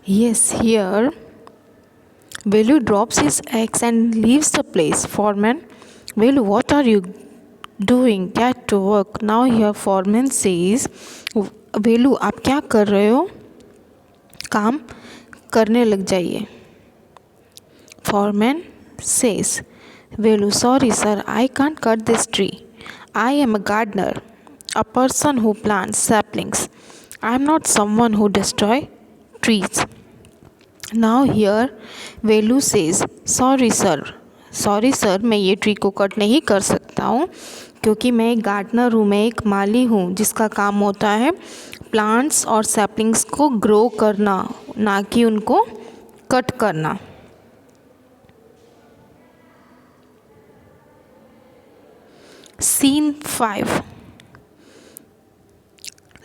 Yes, here Velu drops his eggs and leaves the place. Foreman, Velu, what are you doing? Get to work. Now here foreman says, Velu, आप क्या कर रहे हो? काम करने लग जाइए. Foreman says, Velu, sorry sir, I can't cut this tree. I am a gardener, a person who plants saplings. I am not someone who destroys trees. Now here Velu says, sorry sir मैं ये tree को cut नहीं कर सकता हूँ क्योंकि मैं एक गार्डनर हूँ, मैं एक माली हूँ जिसका काम होता है प्लांट्स और सैपलिंग्स को ग्रो करना, ना कि उनको कट करना. Scene 5.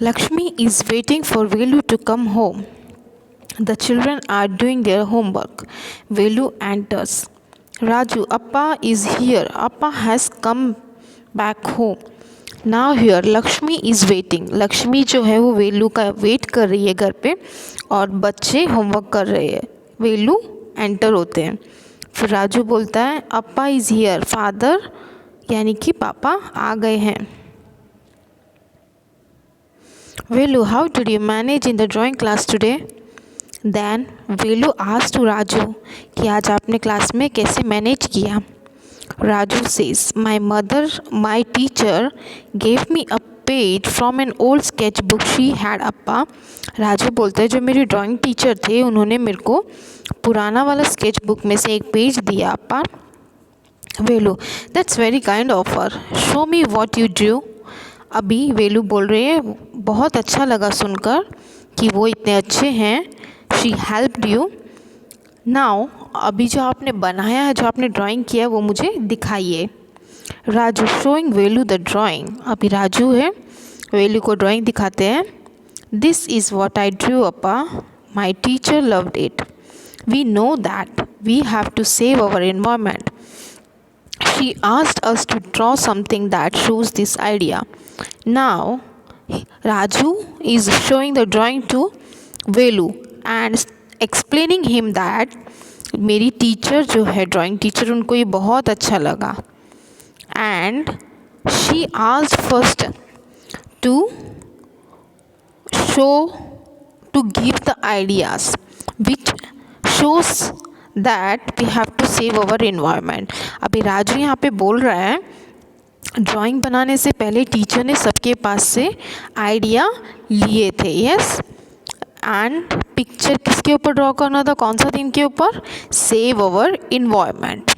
Lakshmi is waiting for Velu to come home. The children are doing their homework. Velu enters. Raju, Appa is here. Appa has come back home. Now here Lakshmi is waiting. Lakshmi जो है वो वेलू का wait कर रही है घर पे और बच्चे होमवर्क कर रहे हैं. वेलू एंटर होते हैं. फिर राजू बोलता है अप्पा इज़ हियर. फादर यानी कि पापा आ गए हैं. Velu, how did you manage in the drawing class today? Then Velu asked to Raju कि आज आपने क्लास में कैसे मैनेज किया. Raju says my teacher gave me a page from an old sketch book she had अप्पा. राजू बोलते हैं जो मेरी ड्राइंग टीचर थे उन्होंने मेरे को पुराना वाला स्केच बुक में से एक पेज दिया अप्पा. Velu, that's very kind offer. Show me what you drew. अभी वेलू बोल रहे हैं बहुत अच्छा लगा सुनकर कि वो इतने अच्छे हैं. She helped you. नाउ अभी जो आपने बनाया है, जो आपने ड्राइंग किया है वो मुझे दिखाइए. Raju showing Velu the drawing. अभी राजू है वेलू को ड्राइंग दिखाते हैं. This is what I drew अप्पा. My teacher loved it. We know that we have to save our environment. She asked us to draw something that shows this idea. Now, Raju is showing the drawing to Velu and explaining him that मेरी teacher जो है drawing teacher उनको ये बहुत अच्छा लगा. And she asked first to give the ideas which shows that we have to save our environment. अभी राजू यहाँ पे बोल रहा है ड्राइंग बनाने से पहले टीचर ने सबके पास से आइडिया लिए थे. यस. एंड पिक्चर किसके ऊपर ड्रॉ करना था, कौन सा थीम के ऊपर? Save our environment.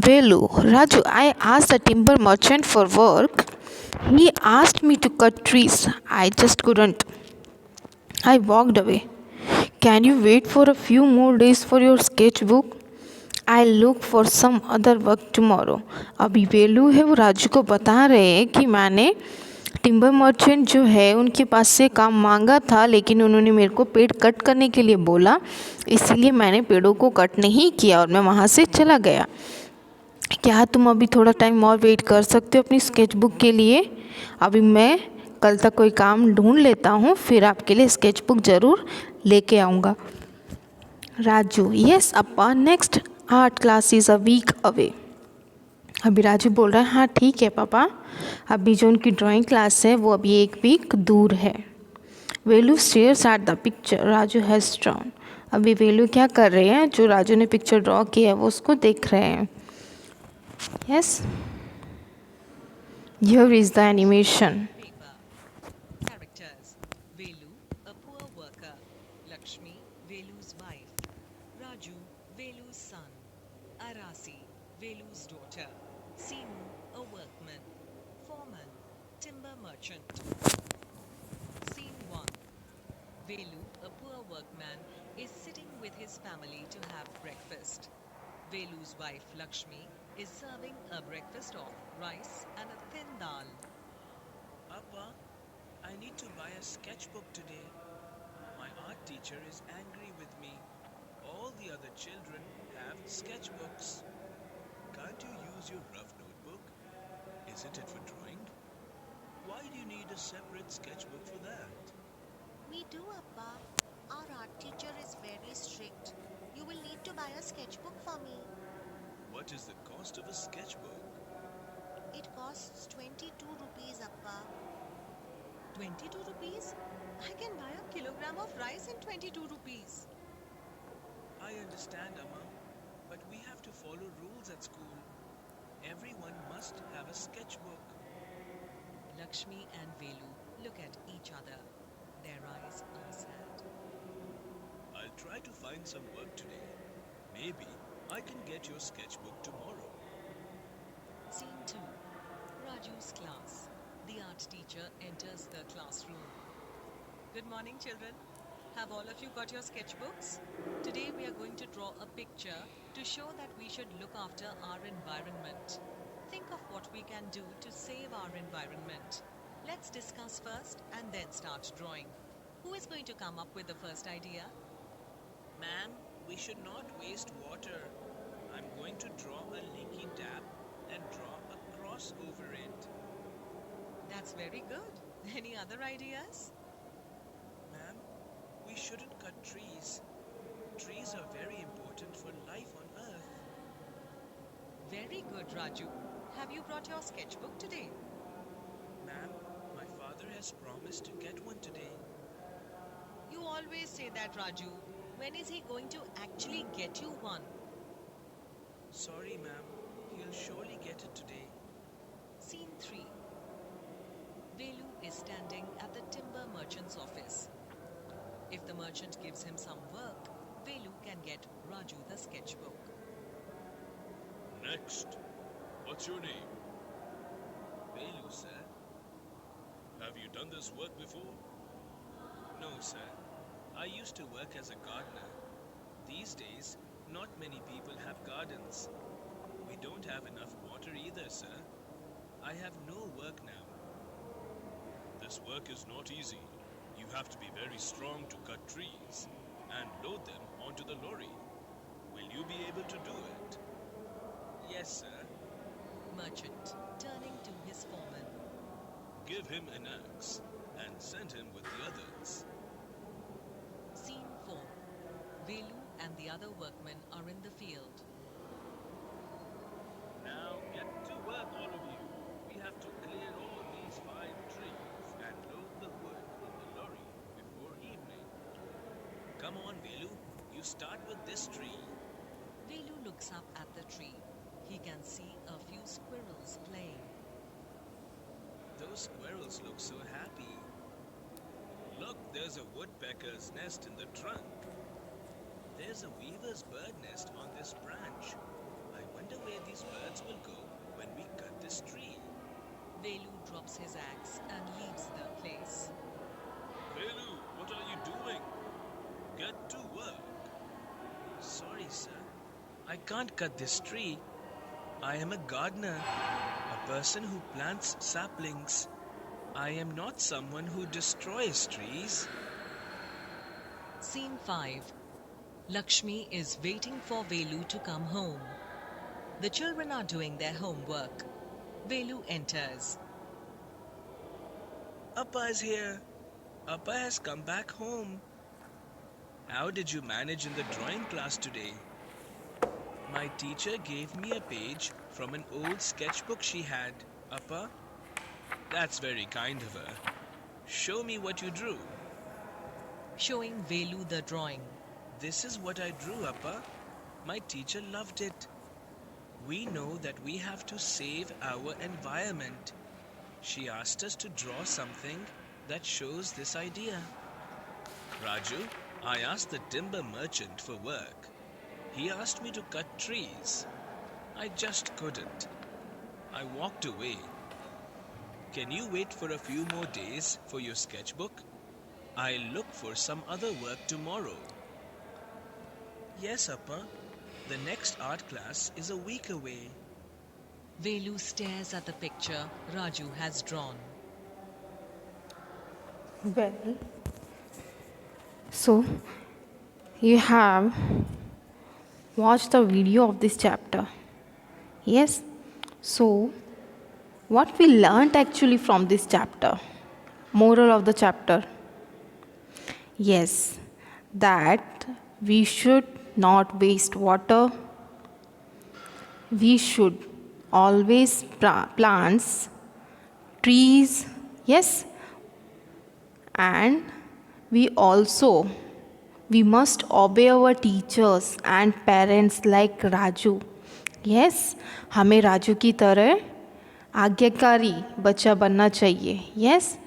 Velu, Raju, I asked the timber merchant for work. He asked me to cut trees. I just couldn't. I walked away. Can you wait for a few more days for your sketchbook? I'll look for some other work tomorrow. अभी वेलू है वो राजू को बता रहे हैं कि मैंने timber merchant जो है उनके पास से काम मांगा था, लेकिन उन्होंने मेरे को पेड़ कट करने के लिए बोला, इसीलिए मैंने पेड़ों को कट नहीं किया और मैं वहाँ से चला गया. क्या तुम अभी थोड़ा टाइम और वेट कर सकते हो अपनी स्केचबुक के लिए? अभी मैं कल तक कोई काम ढूंढ लेता हूँ, फिर आपके लिए स्केचबुक ज़रूर लेके आऊँगा. राजू, यस अप्पा, next art class is a week away. अभी राजू बोल रहा है हाँ ठीक है पापा, अभी जो उनकी ड्राइंग क्लास है वो अभी एक वीक दूर है. Velu stares at the picture Raju has drawn. अभी वेलू क्या कर रहे हैं, जो राजू ने पिक्चर ड्रॉ किया है वो उसको देख रहे हैं. Yes, here is the animation. Characters: Velu, a poor worker; Lakshmi, Velu's wife; Raju, Velu's son; Arasi, Velu's daughter; Seenu, a workman; Foreman, timber merchant. Scene 1. Velu, a poor workman, is sitting with his family to have breakfast. Velu's wife Lakshmi is serving a breakfast of rice and a thin dal. Appa, I need to buy a sketchbook today. My art teacher is angry with me. All the other children have sketchbooks. Can't you use your rough notebook? Isn't it for drawing? Why do you need a separate sketchbook for that? Me too, Appa. Our art teacher is very strict. You will need to buy a sketchbook for me. What is the cost of a sketchbook? It costs 22 rupees, Appa. 22 rupees? I can buy a kilogram of rice in 22 rupees. I understand, Amma, but we have to follow rules at school. Everyone must have a sketchbook. Lakshmi and Velu look at each other. Their eyes are sad. I'll try to find some work today. Maybe I can get your sketchbook tomorrow. Scene 2. Raju's class. The art teacher enters the classroom. Good morning, children. Have all of you got your sketchbooks? Today we are going to draw a picture to show that we should look after our environment. Think of what we can do to save our environment. Let's discuss first and then start drawing. Who is going to come up with the first idea? Ma'am, we should not waste water. I'm going to draw a leaky tap and draw a cross over it. That's very good. Any other ideas? Ma'am, we shouldn't cut trees. Trees are very important for life on Earth. Very good, Raju. Have you brought your sketchbook today? Ma'am, my father has promised to get one today. You always say that, Raju. When is he going to actually get you one? Sorry, ma'am. He'll surely get it today. Scene 3. Velu is standing at the timber merchant's office. If the merchant gives him some work, Velu can get Raju the sketchbook. Next. What's your name? Velu, sir. Have you done this work before? No, sir. I used to work as a gardener. These days, not many people have gardens. We don't have enough water either, sir. I have no work now. This work is not easy. You have to be very strong to cut trees and load them onto the lorry. Will you be able to do it? Yes, sir. Merchant, turning to his foreman. Give him an axe and send him with the others. Scene 4. Velu and the other workmen are in the field. Now get to work, all of you. We have to clear all these 5 trees and load the wood in the lorry before evening. Come on, Velu. You start with this tree. Velu looks up at the tree. He can see a few squirrels playing. Those squirrels look so happy. Look, there's a woodpecker's nest in the trunk. There's a weaver's bird nest on this branch. I wonder where these birds will go when we cut this tree. Velu drops his axe and leaves the place. Velu, what are you doing? Get to work. Sorry, sir. I can't cut this tree. I am a gardener, a person who plants saplings. I am not someone who destroys trees. Scene 5. Lakshmi is waiting for Velu to come home. The children are doing their homework. Velu enters. Appa is here. Appa has come back home. How did you manage in the drawing class today? My teacher gave me a page from an old sketchbook she had, Appa. That's very kind of her. Show me what you drew. Showing Velu the drawing. This is what I drew, Appa. My teacher loved it. We know that we have to save our environment. She asked us to draw something that shows this idea. Raju, I asked the timber merchant for work. He asked me to cut trees. I just couldn't. I walked away. Can you wait for a few more days for your sketchbook? I'll look for some other work tomorrow. Yes, Appa. The next art class is a week away. Velu stares at the picture Raju has drawn. Well, so you have watched the video of this chapter. Yes. So, what we learnt actually from this chapter? Moral of the chapter. Yes, that we should not waste water. We should always plants trees. Yes, and we must obey our teachers and parents like Raju. Yes, हमें राजू की तरह आज्ञाकारी बच्चा बनना चाहिए. Yes,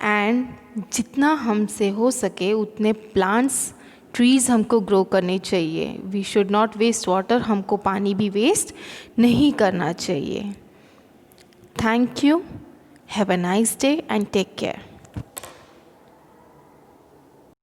and जितना हमसे हो सके उतने प्लांट्स ट्रीज़ हमको ग्रो करने चाहिए. We should not waste water. हमको पानी भी वेस्ट नहीं करना चाहिए. Thank you. Have a nice day and take care.